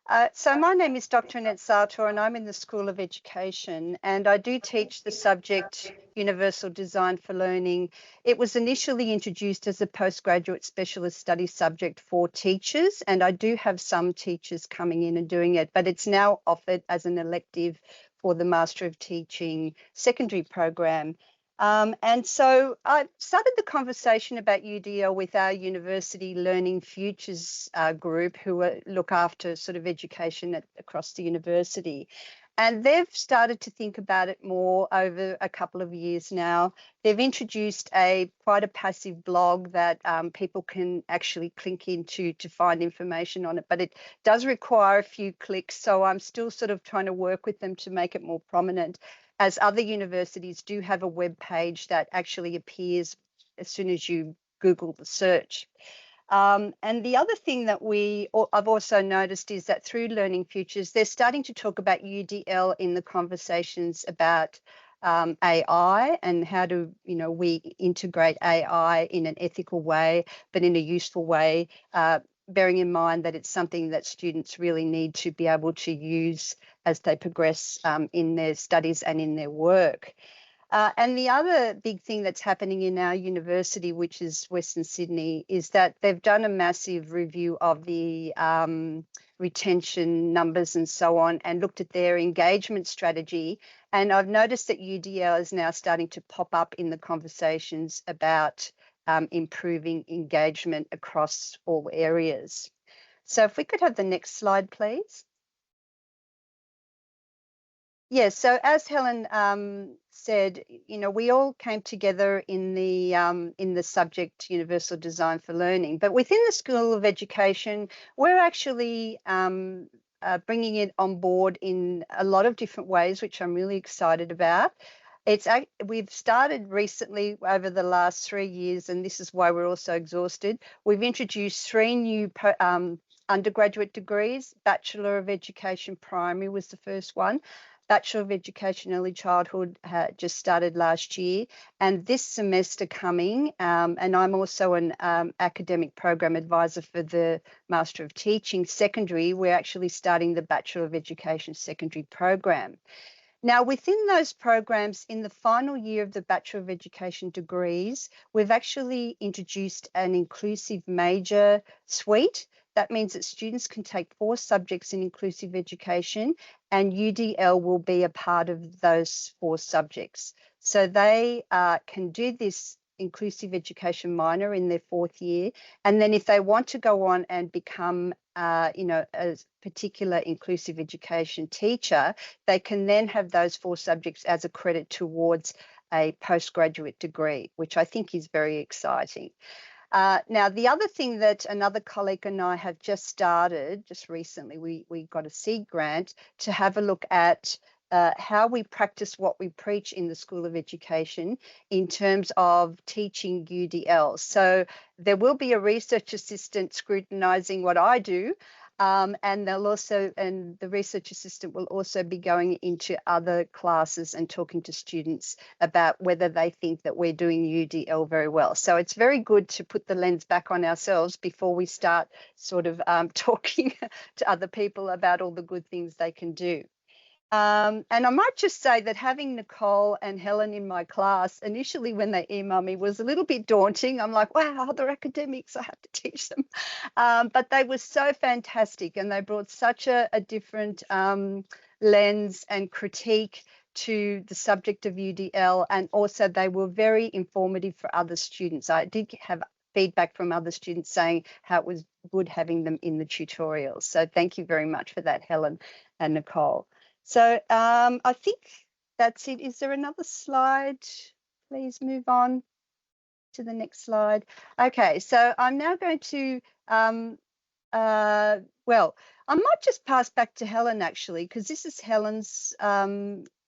So my name is Dr. Annette Sartor and I'm in the School of Education, and I do teach the subject Universal Design for Learning. It was initially introduced as a postgraduate specialist study subject for teachers, and I do have some teachers coming in and doing it, but it's now offered as an elective for the Master of Teaching secondary program. And so I started the conversation about UDL with our University Learning Futures group, who look after sort of education across the university. And they've started to think about it more over a couple of years now. They've introduced quite a passive blog that people can actually click into to find information on it, but it does require a few clicks. So I'm still sort of trying to work with them to make it more prominent, as other universities do have a web page that actually appears as soon as you Google the search. And the other thing that I've also noticed is that through Learning Futures, they're starting to talk about UDL in the conversations about AI and how do we integrate AI in an ethical way, but in a useful way, bearing in mind that it's something that students really need to be able to use as they progress in their studies and in their work. And the other big thing that's happening in our university, which is Western Sydney, is that they've done a massive review of the retention numbers and so on, and looked at their engagement strategy. And I've noticed that UDL is now starting to pop up in the conversations about improving engagement across all areas. So if we could have the next slide, please. Yes, so as Helen said, we all came together in the subject Universal Design for Learning, but within the School of Education, we're actually bringing it on board in a lot of different ways, which I'm really excited about. We've started recently over the last 3 years, and this is why we're also exhausted. We've introduced 3 new undergraduate degrees. Bachelor of Education Primary was the first one. Bachelor of Education Early Childhood just started last year, and this semester coming, and I'm also an academic program advisor for the Master of Teaching Secondary, we're actually starting the Bachelor of Education Secondary program. Now, within those programs, in the final year of the Bachelor of Education degrees, we've actually introduced an inclusive major suite. That means that students can take 4 subjects in inclusive education, and UDL will be a part of those 4 subjects. So they can do this inclusive education minor in their 4th year, and then if they want to go on and become a particular inclusive education teacher, they can then have those 4 subjects as a credit towards a postgraduate degree, which I think is very exciting. Now, the other thing that another colleague and I have just started, just recently, we got a seed grant to have a look at how we practice what we preach in the School of Education in terms of teaching UDL. So there will be a research assistant scrutinising what I do, and the research assistant will also be going into other classes and talking to students about whether they think that we're doing UDL very well. So it's very good to put the lens back on ourselves before we start sort of talking to other people about all the good things they can do. And I might just say that having Nicole and Helen in my class initially when they emailed me was a little bit daunting. I'm like, wow, they're academics, I have to teach them. But they were so fantastic, and they brought such a different lens and critique to the subject of UDL, and also they were very informative for other students. I did have feedback from other students saying how it was good having them in the tutorials. So thank you very much for that, Helen and Nicole. So I think that's it. Is there another slide? Please move on to the next slide. Okay, so I'm now going to, well, I might just pass back to Helen actually, because this is Helen's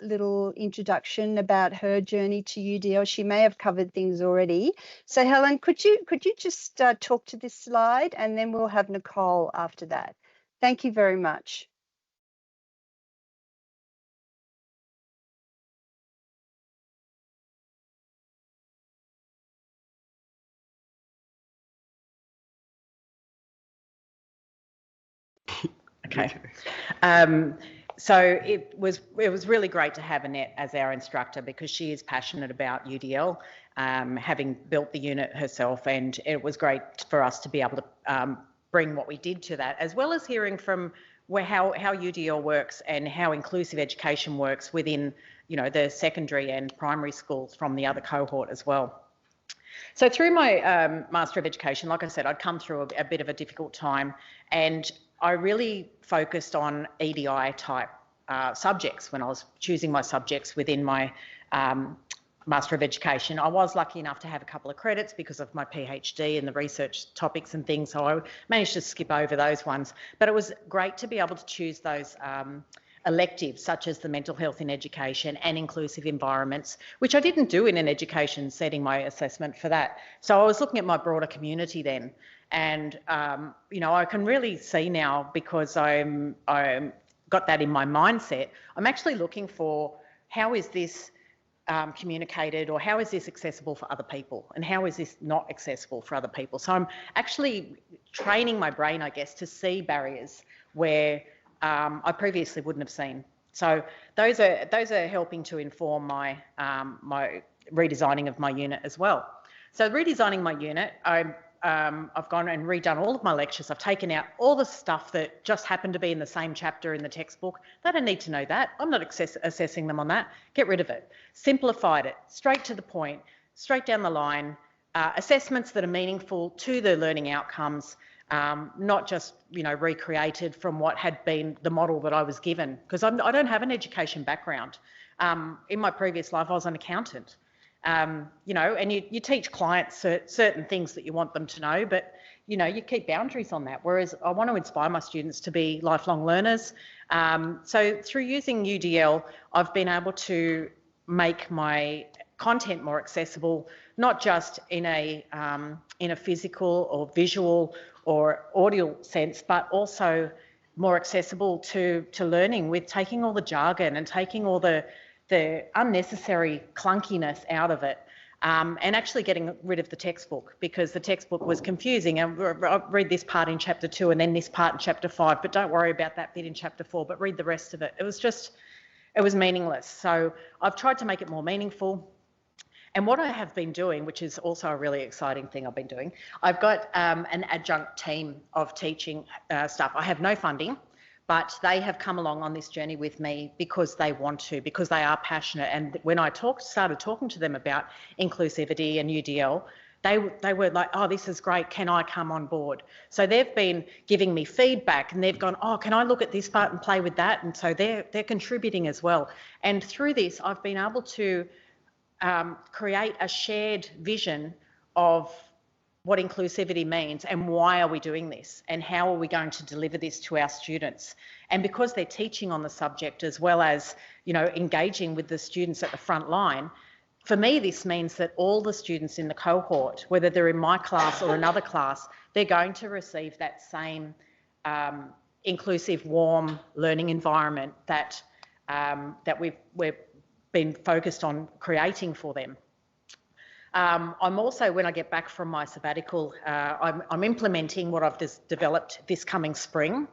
little introduction about her journey to UDL. She may have covered things already. So Helen, could you just talk to this slide, and then we'll have Nicole after that. Thank you very much. Okay. So it was really great to have Annette as our instructor, because she is passionate about UDL, having built the unit herself, and it was great for us to be able to bring what we did to that, as well as hearing from how UDL works and how inclusive education works within, you know, the secondary and primary schools from the other cohort as well. So through my Master of Education, like I said, I'd come through a bit of a difficult time, and I really focused on EDI type subjects when I was choosing my subjects within my Master of Education. I was lucky enough to have a couple of credits because of my PhD and the research topics and things, so I managed to skip over those ones. But it was great to be able to choose those electives, such as the mental health in education and inclusive environments, which I didn't do in an education setting, my assessment for that. So I was looking at my broader community then, and you know, I can really see now, because I'm got that in my mindset, I'm actually looking for how is this communicated, or how is this accessible for other people, and how is this not accessible for other people. So I'm actually training my brain, I guess, to see barriers where I previously wouldn't have seen. So those are helping to inform my my redesigning of my unit as well. So redesigning my unit, I've gone and redone all of my lectures. I've taken out all the stuff that just happened to be in the same chapter in the textbook. They don't need to know that. I'm not assessing them on that. Get rid of it. Simplified it, straight to the point, straight down the line. Assessments that are meaningful to the learning outcomes, not just, you know, recreated from what had been the model that I was given, because I don't have an education background. In my previous life, I was an accountant. You know, and you teach clients certain things that you want them to know, but, you know, you keep boundaries on that. Whereas I want to inspire my students to be lifelong learners. So through using UDL, I've been able to make my content more accessible, not just in a physical or visual or audio sense, but also more accessible to learning, with taking all the jargon and taking all the unnecessary clunkiness out of it, and actually getting rid of the textbook, because the textbook was confusing. And I'll read this part in chapter 2 and then this part in chapter 5, but don't worry about that bit in chapter 4, but read the rest of it. It was meaningless. So I've tried to make it more meaningful. And what I have been doing, which is also a really exciting thing I've been doing, I've got an adjunct team of teaching staff. I have no funding, but they have come along on this journey with me because they want to, because they are passionate. And when I started talking to them about inclusivity and UDL, they were like, oh, this is great, can I come on board? So they've been giving me feedback, and they've gone, oh, can I look at this part and play with that? And so they're contributing as well. And through this, I've been able to create a shared vision of what inclusivity means, and why are we doing this, and how are we going to deliver this to our students. And because they're teaching on the subject, as well as, you know, engaging with the students at the front line, for me this means that all the students in the cohort, whether they're in my class or another class, they're going to receive that same inclusive, warm learning environment that we've been focused on creating for them. I'm also, when I get back from my sabbatical, I'm implementing what I've just developed this coming spring,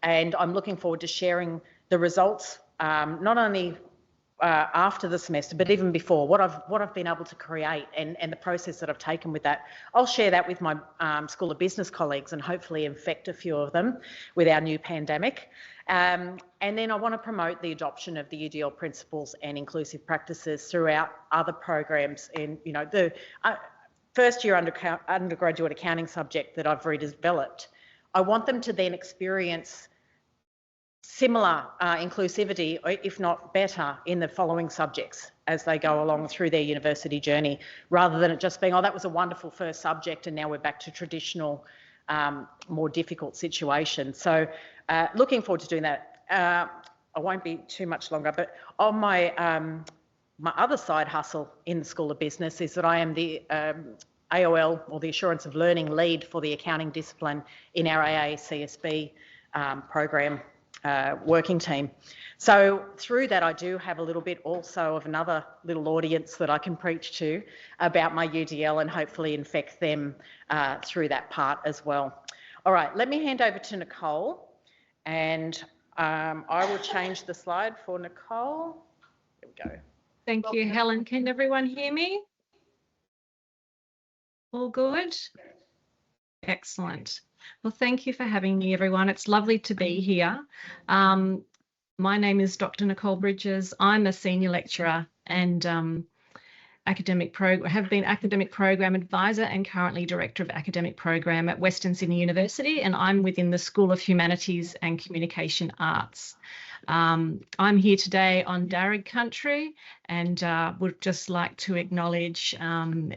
and I'm looking forward to sharing the results, not only after the semester, but even before, what I've been able to create, and the process that I've taken with that. I'll share that with my School of Business colleagues, and hopefully infect a few of them with our new pandemic. And then I want to promote the adoption of the UDL principles and inclusive practices throughout other programs. In, you know, the first year undergraduate accounting subject that I've redeveloped, I want them to then experience similar inclusivity, if not better, in the following subjects as they go along through their university journey, rather than it just being, oh, that was a wonderful first subject and now we're back to traditional, more difficult situations. So looking forward to doing that. I won't be too much longer, but on my other side hustle in the School of Business is that I am the AOL, or the Assurance of Learning lead for the accounting discipline in our AACSB program working team. So through that, I do have a little bit also of another little audience that I can preach to about my UDL, and hopefully infect them through that part as well. All right, let me hand over to Nicole, And I will change the slide for Nicole. There we go. Thank you, Helen. Can everyone hear me? All good? Excellent. Well, thank you for having me, everyone. It's lovely to be here. My name is Dr. Nicole Bridges. I'm a senior lecturer and have been academic program advisor and currently director of academic program at Western Sydney University, and I'm within the School of Humanities and Communication Arts. I'm here today on Darug country and would just like to acknowledge anyone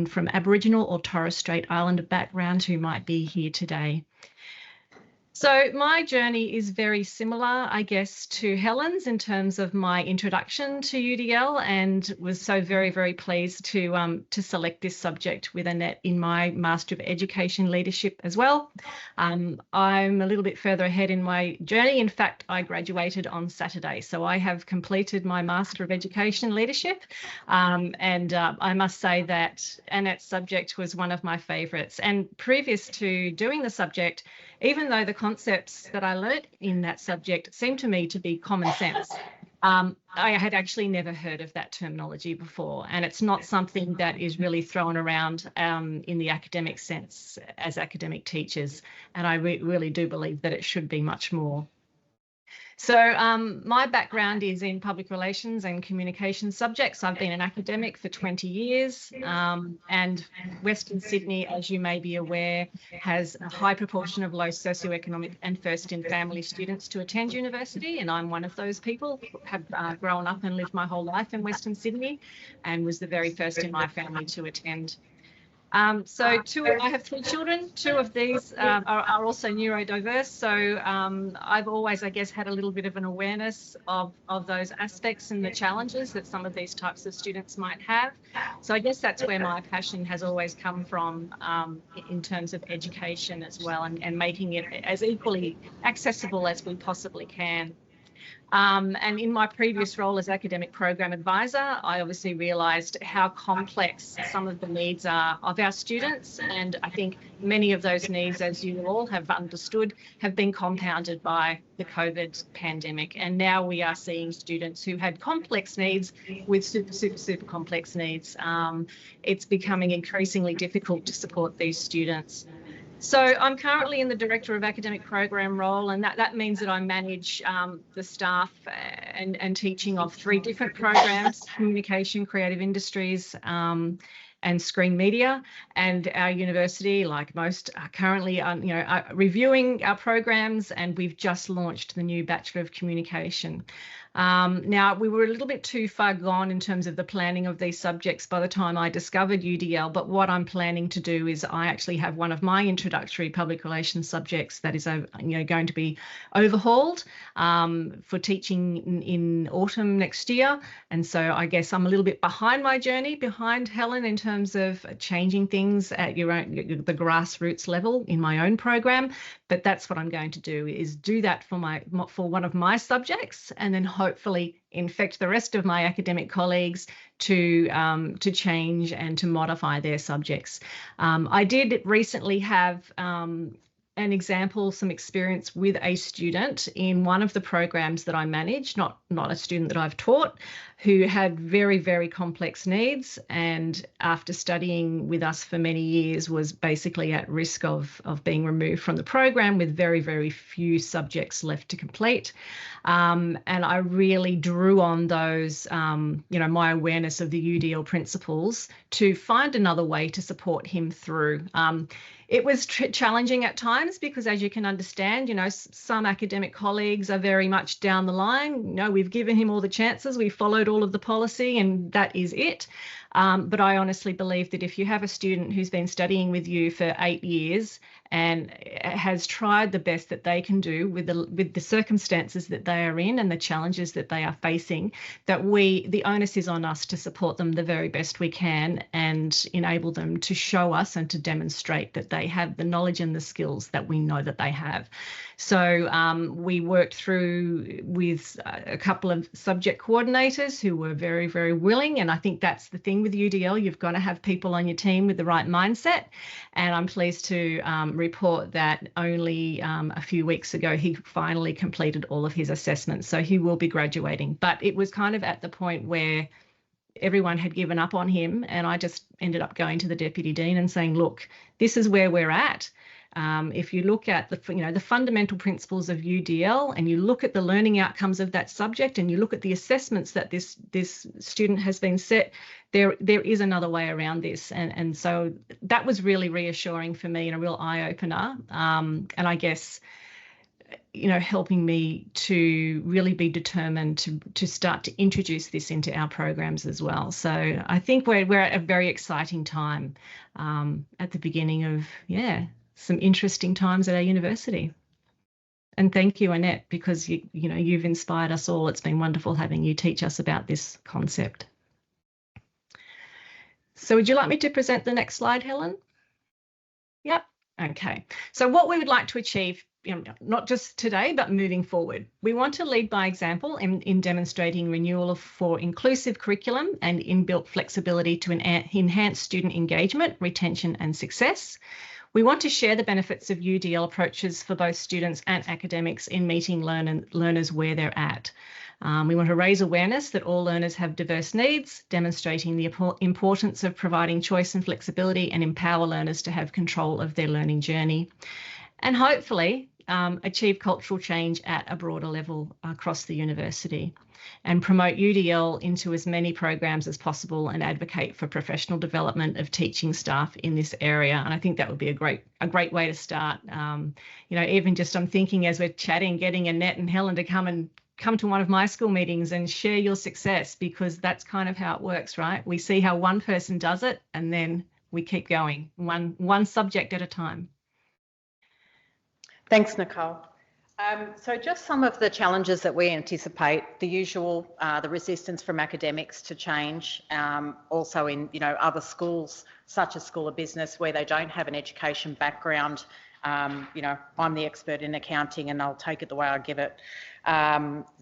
from Aboriginal or Torres Strait Islander background who might be here today. So my journey is very similar, I guess, to Helen's in terms of my introduction to UDL, and was so very, very pleased to select this subject with Annette in my Master of Education Leadership as well. I'm a little bit further ahead in my journey. In fact, I graduated on Saturday, so I have completed my Master of Education Leadership, and I must say that Annette's subject was one of my favourites. And previous to doing the subject, even though the concepts that I learnt in that subject seemed to me to be common sense, I had actually never heard of that terminology before, and it's not something that is really thrown around in the academic sense as academic teachers, and I really do believe that it should be much more. So my background is in public relations and communication subjects. I've been an academic for 20 years, and Western Sydney, as you may be aware, has a high proportion of low socioeconomic and first in family students to attend university, and I'm one of those people. Have grown up and lived my whole life in Western Sydney and was the very first in my family to attend. So I have 3 children. 2 of these are also neurodiverse. So I've always, I guess, had a little bit of an awareness of those aspects and the challenges that some of these types of students might have. So I guess that's where my passion has always come from in terms of education as well, and making it as equally accessible as we possibly can. And in my previous role as academic program advisor, I obviously realised how complex some of the needs are of our students. And I think many of those needs, as you all have understood, have been compounded by the COVID pandemic. And now we are seeing students who had complex needs with super complex needs. It's becoming increasingly difficult to support these students. So I'm currently in the Director of Academic Program role, and that means that I manage the staff and teaching of 3 different programs: communication, creative industries, and screen media. And our university, like most, are currently reviewing our programs, and we've just launched the new Bachelor of Communication. Now, we were a little bit too far gone in terms of the planning of these subjects by the time I discovered UDL, but what I'm planning to do is I actually have one of my introductory public relations subjects that is going to be overhauled for teaching in autumn next year. And so I guess I'm a little bit behind my journey, behind Helen, in terms of changing things at the grassroots level in my own program. But that's what I'm going to do, is do that for one of my subjects, and then hopefully infect the rest of my academic colleagues to change and to modify their subjects. I did recently have some experience with a student in one of the programs that I manage, not a student that I've taught, who had very, very complex needs, and after studying with us for many years was basically at risk of being removed from the program with very, very few subjects left to complete. And I really drew on those, my awareness of the UDL principles to find another way to support him through. It was challenging at times because, as you can understand, some academic colleagues are very much down the line. We've given him all the chances, we've followed all of the policy, and that is it. But I honestly believe that if you have a student who's been studying with you for 8 years and has tried the best that they can do with the circumstances that they are in and the challenges that they are facing, that the onus is on us to support them the very best we can and enable them to show us and to demonstrate that they have the knowledge and the skills that we know that they have. So we worked through with a couple of subject coordinators who were very, very willing, and I think that's the thing with UDL, you've got to have people on your team with the right mindset. And I'm pleased to report that only a few weeks ago, he finally completed all of his assessments. So he will be graduating. But it was kind of at the point where everyone had given up on him, and I just ended up going to the Deputy Dean and saying, look, this is where we're at. If you look at the fundamental principles of UDL, and you look at the learning outcomes of that subject, and you look at the assessments that this student has been set, there is another way around this. And so that was really reassuring for me and a real eye opener. And I guess, helping me to really be determined to start to introduce this into our programs as well. So I think we're at a very exciting time at the beginning of, some interesting times at our university. And thank you, Annette, because you've inspired us all. It's been wonderful having you teach us about this concept. So would you like me to present the next slide, Helen? Yep. Okay. So what we would like to achieve, not just today, but moving forward, we want to lead by example in demonstrating renewal for inclusive curriculum and inbuilt flexibility to enhance student engagement, retention and success. We want to share the benefits of UDL approaches for both students and academics in meeting learners where they're at. We want to raise awareness that all learners have diverse needs, demonstrating the importance of providing choice and flexibility, and empower learners to have control of their learning journey. And hopefully achieve cultural change at a broader level across the university, and promote UDL into as many programs as possible, and advocate for professional development of teaching staff in this area. And I think that would be a great way to start. Even just I'm thinking as we're chatting, getting Annette and Helen to come to one of my school meetings and share your success, because that's kind of how it works, right? We see how one person does it, and then we keep going one subject at a time. Thanks, Nicole. So just some of the challenges that we anticipate, the usual, the resistance from academics to change, also in, other schools, such as School of Business, where they don't have an education background. I'm the expert in accounting and I'll take it the way I give it.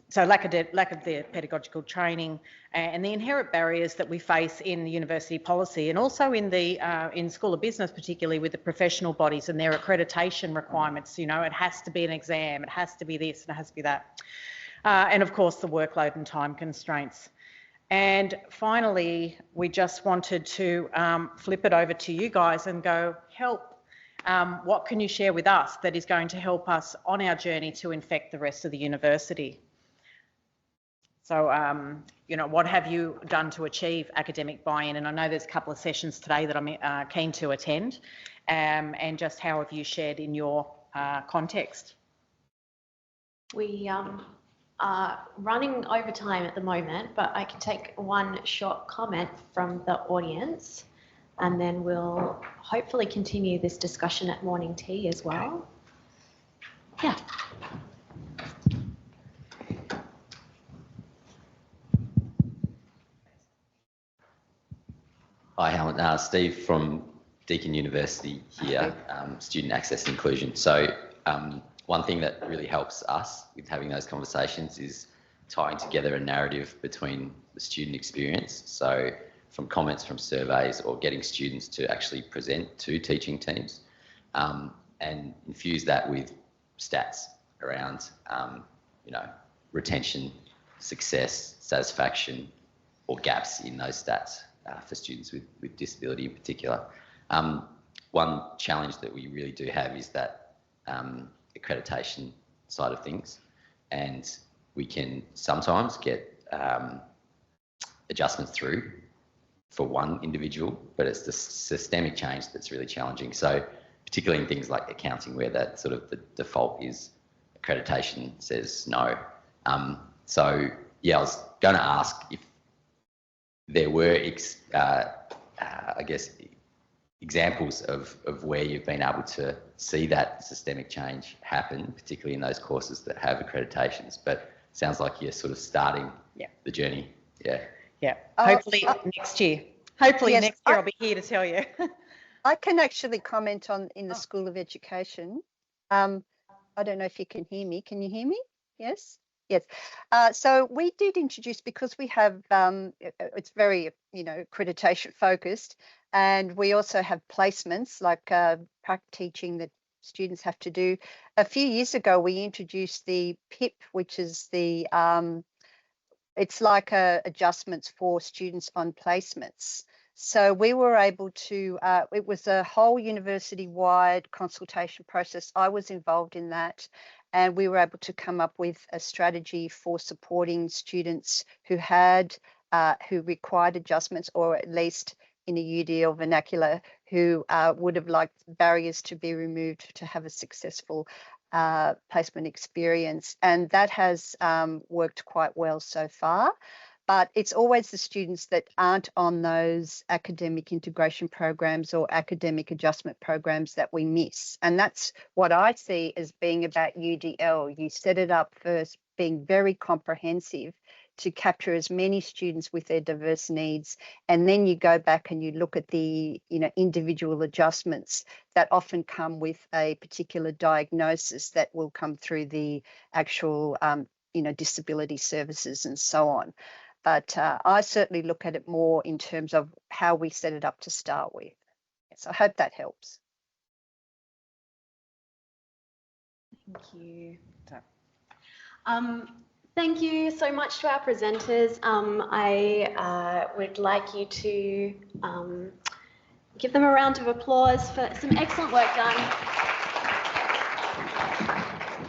So lack of the pedagogical training, and the inherent barriers that we face in the university policy, and also in the in School of Business, particularly with the professional bodies and their accreditation requirements. It has to be an exam, it has to be this, and it has to be that. And of course, the workload and time constraints. And finally, we just wanted to flip it over to you guys and go, help. What can you share with us that is going to help us on our journey to infect the rest of the university? So, what have you done to achieve academic buy-in? And I know there's a couple of sessions today that I'm keen to attend. And just how have you shared in your context? We are running over time at the moment, but I can take one short comment from the audience, and then we'll hopefully continue this discussion at morning tea as well. Yeah. Hi, Helen. Steve from Deakin University here, Student Access and Inclusion. So one thing that really helps us with having those conversations is tying together a narrative between the student experience. So from comments from surveys, or getting students to actually present to teaching teams, and infuse that with stats around, retention, success, satisfaction, or gaps in those stats for students with disability in particular. One challenge that we really do have is that accreditation side of things, and we can sometimes get adjustments through for one individual, but it's the systemic change that's really challenging. So particularly in things like accounting, where that sort of the default is accreditation says no. So yeah, I was going to ask if there were, examples of where you've been able to see that systemic change happen, particularly in those courses that have accreditations. But it sounds like you're sort of starting the journey. Yeah. Hopefully next year. Hopefully yes, next year I'll be here to tell you. I can actually comment on in the School of Education. I don't know if you can hear me. Can you hear me? Yes? Yes. So we did introduce, because we have, it's very, accreditation focused, and we also have placements like teaching that students have to do. A few years ago, we introduced the PIP, which is the, it's like adjustments for students on placements. So we were able to, it was a whole university-wide consultation process. I was involved in that, and we were able to come up with a strategy for supporting students who had, who required adjustments, or at least in a UDL vernacular, who would have liked barriers to be removed to have a successful placement experience. And that has worked quite well so far. But it's always the students that aren't on those academic integration programs or academic adjustment programs that we miss. And that's what I see as being about UDL. You set it up first, being very comprehensive to capture as many students with their diverse needs. And then you go back and you look at the individual adjustments that often come with a particular diagnosis that will come through the actual disability services and so on. But I certainly look at it more in terms of how we set it up to start with. Yes, I hope that helps. Thank you. Thank you so much to our presenters. I would like you to give them a round of applause for some excellent work done.